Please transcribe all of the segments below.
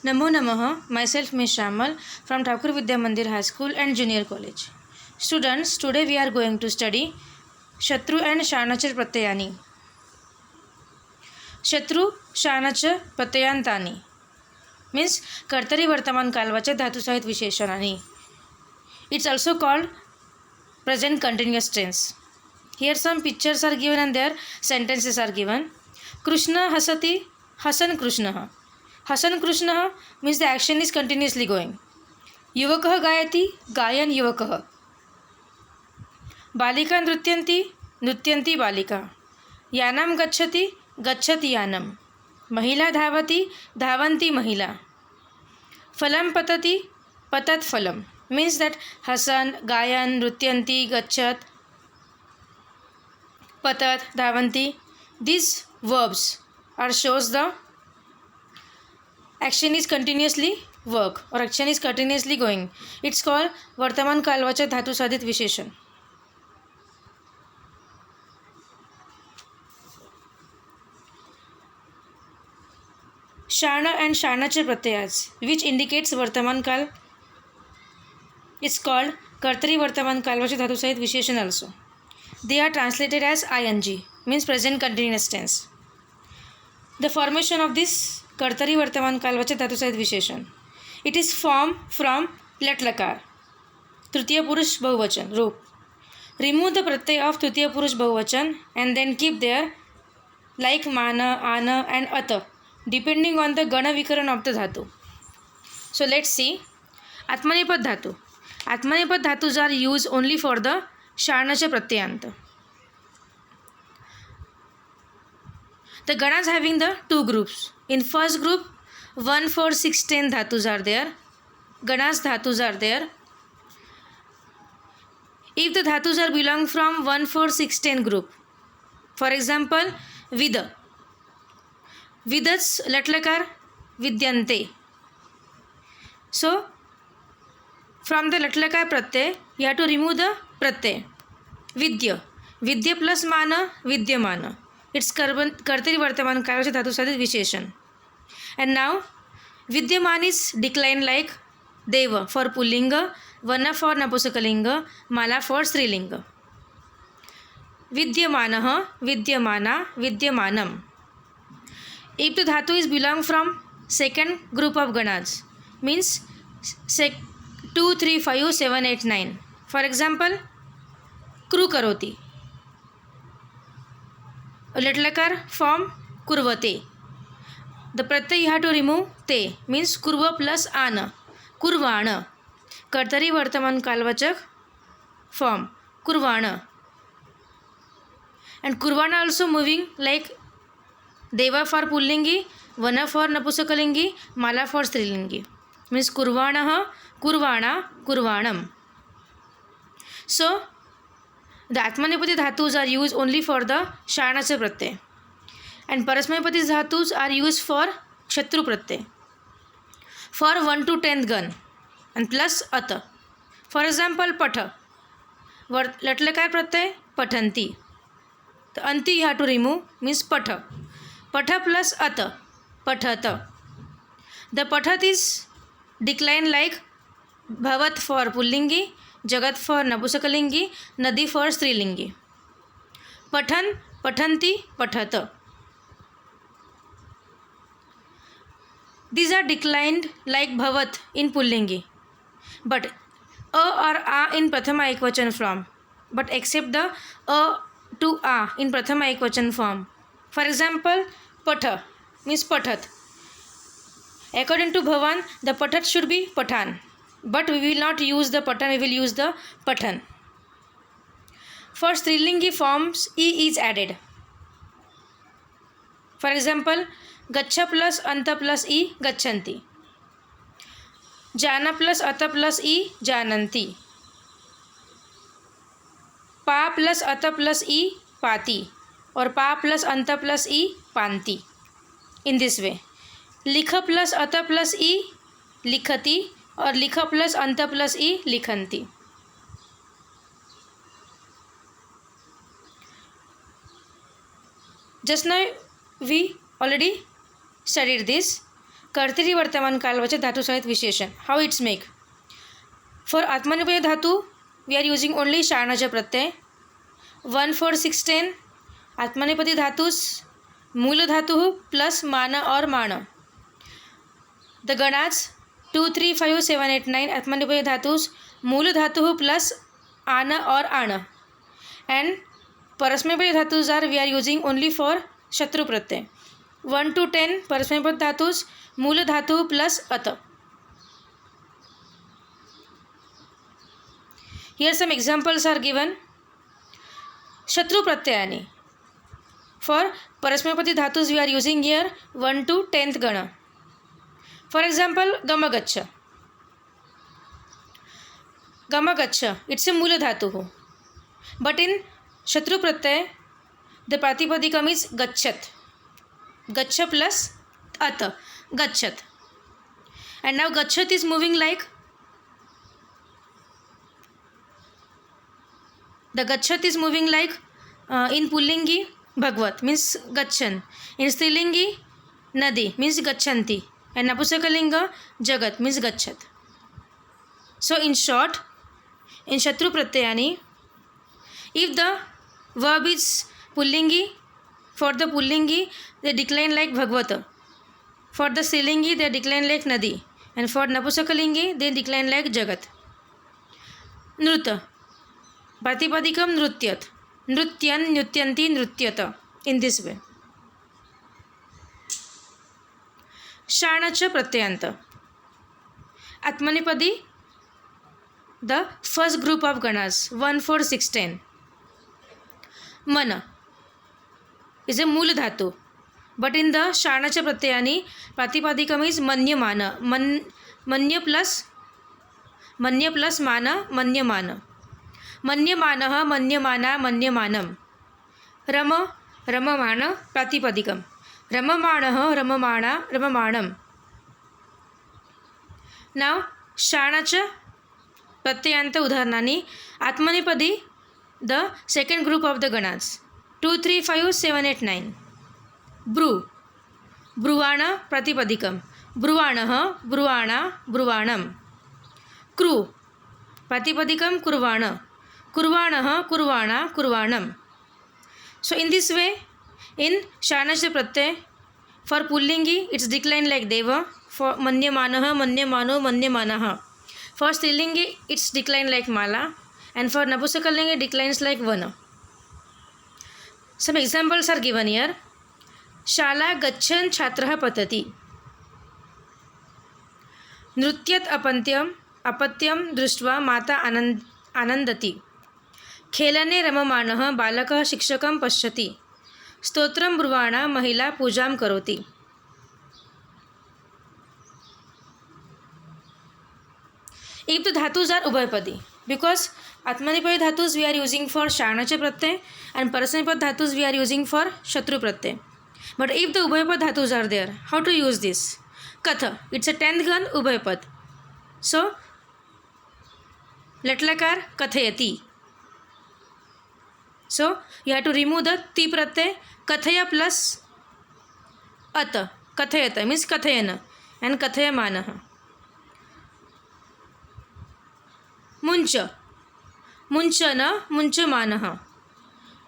Namo Namaha, myself Ms. Shamal from Thakur Vidya Mandir High School and Junior College. Students, today we are going to study Shatru and Shanachar Pratyayani. Shatru, Shanachar Pratyayantani means कर्तरी वर्तमान कालवाचे धातुसहित विशेषणानी. It's also called present continuous tense. Here some pictures are given and their sentences are given. Krishna hasati, hasan Krishna. Hasan Krishna means the action is continuously going. Yuvakah gayati, gayan yuvakah. Balika nrutyanti, nrutyanti balika. Yanam gacchati, gacchati yanam. Mahila dhavati, dhavanti mahila. Phalam patati, patat phalam. Means that Hasan, Gayan, Nrutyanti, Gachat, Patat, Dhavanti. These verbs are shows the action is continuously work or action is continuously going. It's called Vartaman Kalvacha Dhatu Sadhit Visheshan. Shana and Shanachar Pratyayas, which indicates Vartaman Kal, is called Kartari Vartaman Kalvacha Dhatu Sahit Visheshan also. They are translated as ing, means present continuous tense. The formation of this Kartari Vartaman Kalvacha Dhatu Sahit Visheshan. It is formed from Lat Lakar, Tritiya Purush Bahuvachan, Roop. Remove the pratyay of Tritiya Purush Bahuvachan and then keep there like Mana, Ana and Ata, depending on the Gana Vikaran of the Dhatu. So let's see. Atmanepad Dhatu. Atmanepad dhatus are used only for the Sharnacha Pratyayanta. The Ganas having the two groups. In first group, 1, 4, 6, 10 dhatus are there. Ganas dhatus are there. If the dhatus are belong from 1, 4, 6, 10 group, for example, Vida. Vidats Latlakar Vidyante. So, from the Latlakar Pratyay, you have to remove the Pratyay. Vidya. Vidya plus Mana, Vidyamana. It's Kartari Vartaman Kalvacha Dhatu Sadhit Visheshan. And now, Vidyaman is declined like Deva for Pullinga, Vana for Napusakalinga, Mala for Strilinga. Vidyamanaha, Vidyamana, Vidyamanam. If the Dhatu is belong from second group of Ganas, means 2, 3, 5, 7, 8, 9. For example, Kru Karoti. Latlakar form Kurvate. The pratyay you have to remove te, means Kurva plus Ana. Kurvana. Kartari Vartaman Kalvachak form Kurvana. And Kurvana also moving like Deva for Pullingi, Vana for Napusakalingi, Mala for Strilingi. Means Kurvanaha, Kurvana, Kurvanam. So, the Atmanepadi dhatus are used only for the Sharnacha Pratyay. And Parasmaipadi dhatus are used for Shatru Pratyay. For 1 to 10th gun and plus Ata. For example, Patha. Latlakar Pratyay, Pathanti. The Anti you have to remove, means Patha. Patha plus Ata, Pathata. The Pathat is declined like Bhavat for Pullingi, Jagat for Napusakalingi, Nadi for Strilingi. Pathan, Pathanti, Pathata. These are declined like Bhavat in Pullingi, but A or A in Prathama Ekvachan form, but except the A to A in Prathama Ekvachan form. For example, Patha means Pathat. According to Bhavan, the Pathat should be Pathan. But we will not use the Pathan, we will use the Pathan. For Strilingi forms, E is added. For example, Gacha plus Anta plus E, Gachanti. Jana plus Ata plus E, Jananti. Pa plus Ata plus E, Pati. Or Pa plus Anta plus E, Panti. In this way. Likha plus Ata plus E, Likhati. Or Likha plus Anta plus E, Likhanti. Just now we already studied this. कर्तरी वर्तमान कालवाचक धातु सहित विशेषण. How it's make. For आत्मनेपदी धातु we are using only शाणाचा प्रत्यय. 1, 4, 6, 10 आत्मनेपदी धातुस मूल धातु plus मान और माण. द गणाज 2, 3, 5, 7, 8, 9 आत्मनेपदी धातुस मूल धातु प्लस आन और आण. एंड परस्मैपदी धातुस are we are using only for शत्रु प्रत्यय. 1 to 10 परस्मैपद धातुस मूल धातु प्लस अत. Here some examples are given. Shatru pratyayani. For parasmapati dhatus we are using here 1 to 10th gana. For example, gamagacha. Gamagacha, it's a mula dhatu. But in Shatru pratyay, the pratipadikam is gachat. Gacha plus at. Gachat. And now gachat is moving like the gachat is moving like in Pullingi Bhagvat means gachan. In Strilingi Nadi means gachanti. And Napusakalinga Jagat means gachat. So in short, in Shatru Pratyayani, if the verb is Pullingi, for the Pullingi they decline like Bhagvata. For the Strilingi they decline like Nadi. And for Napusakalingi they decline like Jagat. Nruta. Pratipadikam nrutyat. Nrutyan, nrutyanti, nrutyata. In this way. Shanacha pratyanta. Atmanipadi, the first group of ganas. 1, 4, 6, 10. Mana is a mula dhatu. But in the Shanacha pratyani, Pratipadikam is manyamana. Manya plus mana, manyamana. मन्यमानः मन्यमाना मन्यमानम. रम रममाण प्रातिपदिकम. रममाणः रममाणा रममाणम. Now शाणाच्या प्रत्ययांत उदाहरणांनी आत्मनेपदी the second group of the गणाज 2, 3, 5, 7, 8, 9. ब्रू ब्रुवाण प्रातिपदिकम. ब्रुवाणः ब्रुवाणा ब्रुवाणम. क्रू प्रातिपदिकम कुर्वाण. कुर्वाणः कुर्वाणा कुर्वाणम. So in this way, in Shanasya Pratyay, for Pullingi it's declined like Deva. For Manyamanah Manyamano Manyamanah. For Strilingi it's declined like Mala. And for Napusakalingi it declines like Vana. Some examples are given here. Shala Gachan Chhatrah Patati. Nrutyat Apatyam Drishtva Mata Anandati. खेलने रममाणः बालकः शिक्षकं पश्यति. स्तोत्रं ब्रुवाणा महिला पूजां करोति. If the dhatus are ubhayapadi, because atmanipadi dhatus we are using for shanacha pratyay and parasmapad dhatus we are using for shatru pratyay. But if the ubhayapad dhatus are there, how to use this? Katha, it's a 10th gan ubhayapad. So latlakar kathayati. So you have to remove the ti pratyay. Kathaya plus at. Kathayata means kathayana and kathayamanah. Muncha munchana munchamanah.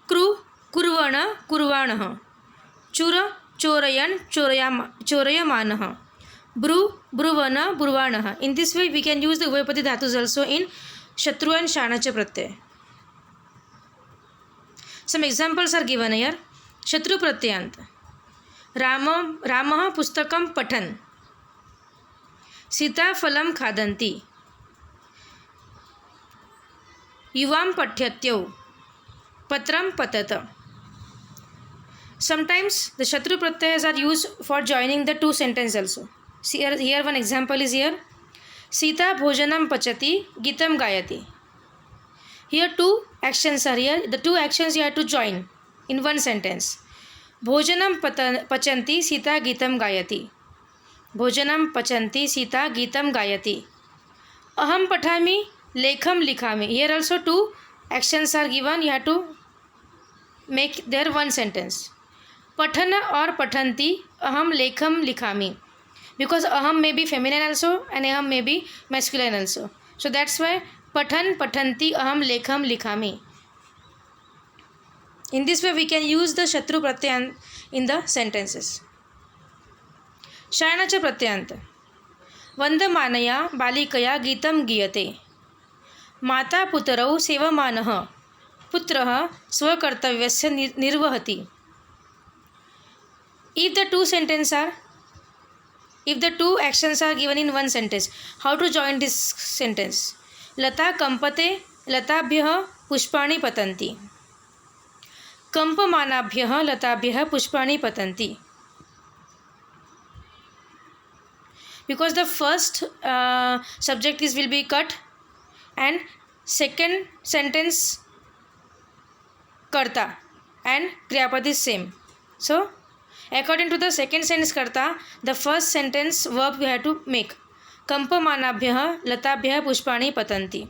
Kru kurvana kurvanah. Chura chorayan chorayamanah. Bru bruvana brvanah. In this way we can use the ubhayapadi dhatus also in shatru and shanacha pratyay. Some examples are given here. Shatru pratyant. Ramah pustakam patan. Sita phalam khadanti. Yuvam patyatyau. Patram patata. Sometimes the shatru pratyas are used for joining the two sentences also. See here one example is here. Sita bhojanam pachati gitam gayati. Here two actions are here. The two actions you have to join in one sentence. Bhojanam pachanti Sita Gitam Gayati. Bhojanam pachanti Sita Gitam Gayati. Aham pathami lekham likhami. Here also two actions are given. You have to make there one sentence. Pathana or pathanti aham lekham likhami. because aham may be feminine also and aham may be masculine also. So that's why pathan, pathanti, aham, lekham, likhami. In this way we can use the shatru pratyant in the sentences. शयनाचे प्रत्यांत. वंदमानया बालिकया गीतं गीयते. माता पुत्रौ सेवमानः पुत्रः स्वकर्तव्यस्य निर्वहति. If the two actions are given in one sentence, how to join this sentence? लता कंपते लताभ्यः पुष्पाणि पतन्ति. कंपमानाभ्यः लताभ्यः पुष्पाणि पतन्ति. Because the first subject will be cut and second sentence karta and kriyapad is same. So according to the second sentence karta, the first sentence verb we have to make. Kampamanabhyah latabhyah pushpani patanti.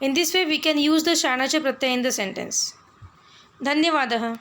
In this way we can use the shanacha pratyaya in the sentence. धन्यवादः.